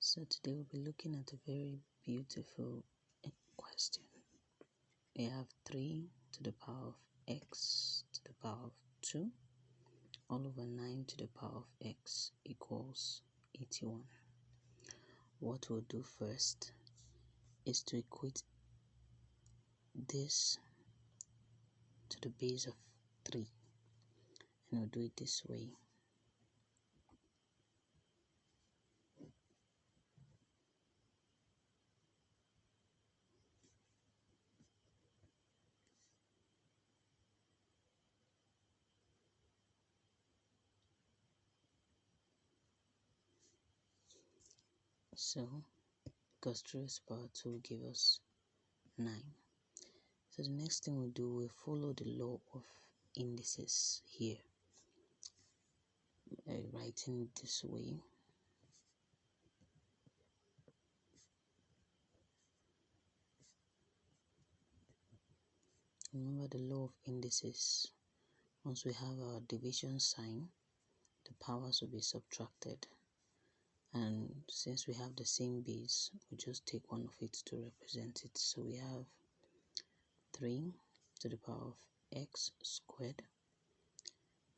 So today we'll be looking at a very beautiful question. We have 3 to the power of x to the power of 2 all over 9 to the power of x equals 81. What we'll do first is to equate this to the base of 3, and we'll do it this way. So, because 3 raised to the power 2 will give us 9. So the next thing we'll do, we'll follow the law of indices here. Writing it this way. Remember the law of indices. Once we have our division sign, the powers will be subtracted. And since we have the same base, we just take one of it to represent it. So we have 3 to the power of x squared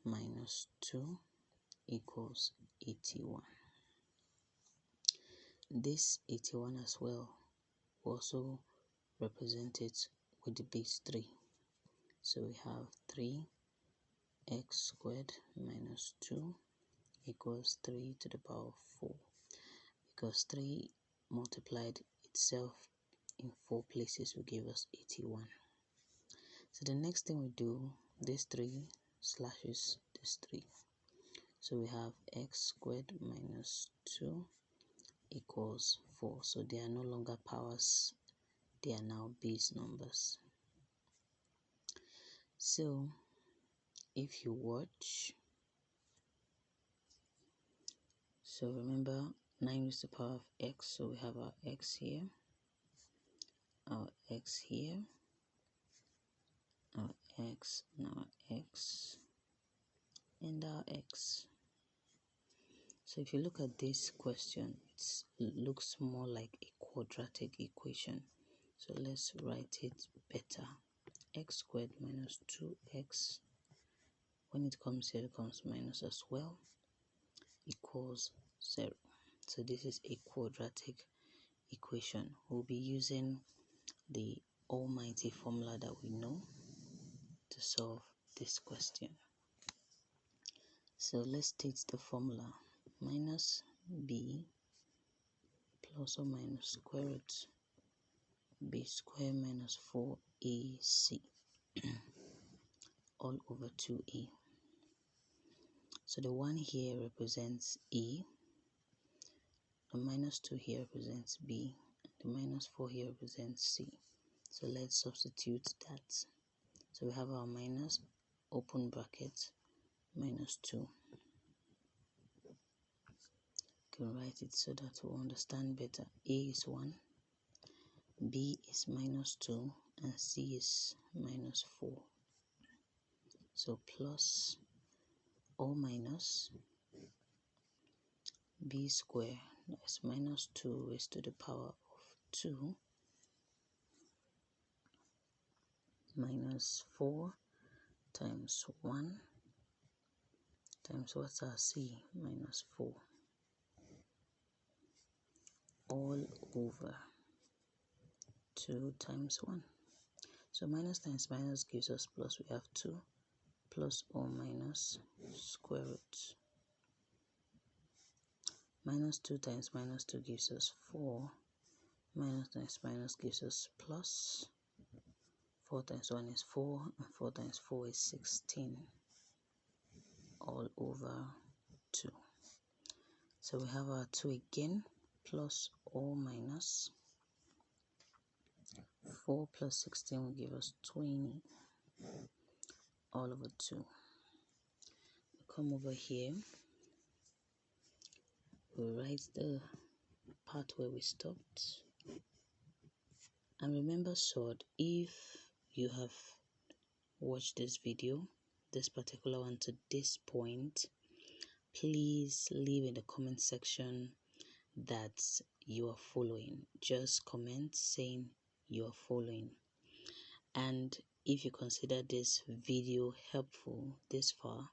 minus 2 equals 81. This 81 as well we also represent it with the base 3. So we have 3x squared minus 2 equals 3 to the power of 4, because 3 multiplied itself in 4 places will give us 81. So the next thing we do, this 3 slashes this 3. So we have x squared minus 2 equals 4. So they are no longer powers, they are now base numbers. So if you watch, so remember 9 is the power of x, so we have our x here, our x here, our x, and our x, and our x. So if you look at this question, it looks more like a quadratic equation. So let's write it better. X squared minus 2x, when it comes here, it comes minus as well, equals 0. So this is a quadratic equation. We'll be using the almighty formula that we know to solve this question. So let's state the formula: minus b plus or minus square root b squared minus 4ac all over 2a. So the 1 here represents a, the minus 2 here represents b, and the minus 4 here represents c. So let's substitute that. So we have our minus, open bracket, minus 2. You can write it so that we'll understand better. A is 1, b is minus 2, and c is minus 4. So plus or minus b squared, that's minus 2 raised to the power of 2 minus 4 times 1 times what's our c, minus 4, all over 2 times 1. So minus times minus gives us plus. We have 2 plus or minus square root. Minus 2 times minus 2 gives us 4. Minus times minus gives us plus. 4 times 1 is 4, and 4 times 4 is 16, all over 2. So we have our 2 again, plus or minus. 4 plus 16 will give us 20, all over 2. We come over here, we write the part where we stopped. And remember, sword, if you have watched this video, this particular one, to this point, please leave in the comment section that you are following. Just comment saying you are following. And if you consider this video helpful this far,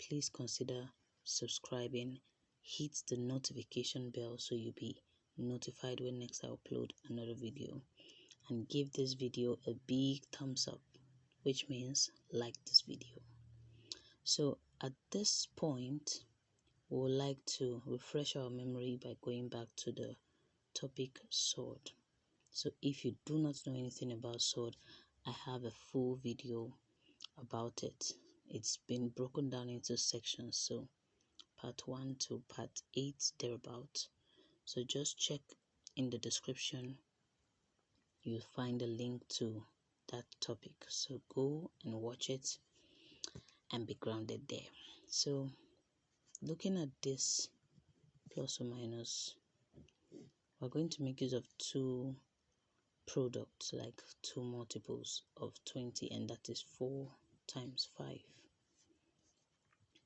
please consider subscribing, hit the notification bell so you'll be notified when next I upload another video, and give this video a big thumbs up, which means like this video. So at this point, we would like to refresh our memory by going back to the topic sword. So if you do not know anything about sword, I have a full video about it. It's been broken down into sections, so part 1 to part 8 thereabout. So just check in the description, you'll find a link to that topic. So go and watch it and be grounded there. So looking at this plus or minus, we're going to make use of two products, like two multiples of 20, and that is 4 times 5.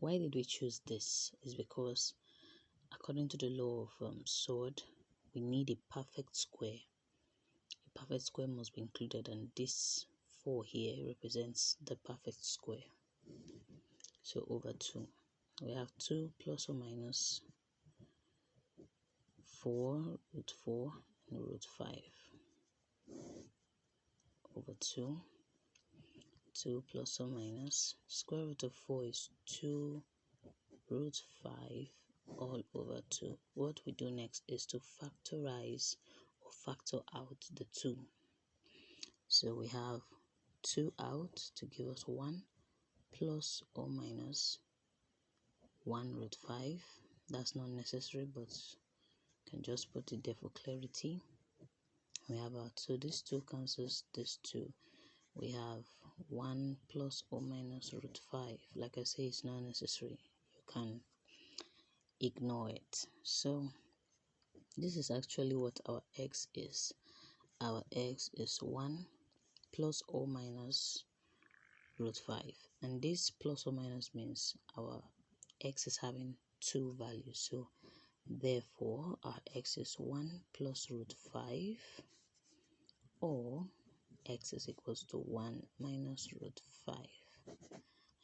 Why did we choose this? Is because according to the law of sword, we need a perfect square. A perfect square must be included, and this 4 here represents the perfect square. So over 2, we have 2 plus or minus 4 root 4 and root 5 over 2. 2 plus or minus square root of 4 is 2 root 5 all over 2. What we do next is to factorize or factor out the 2. So we have 2 out to give us 1 plus or minus 1 root 5. That's not necessary, but you can just put it there for clarity. We have our 2. This 2 cancels this 2. We have 1 plus or minus root 5. Like I say, it's not necessary. You can ignore it. So this is actually what our x is. Our x is 1 plus or minus root 5. And this plus or minus means our x is having 2 values. So therefore, our x is 1 plus root 5, or x is equals to 1 minus root 5.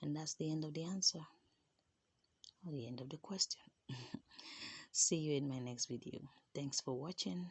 And that's the end of the answer, or the end of the question. See you in my next video. Thanks for watching.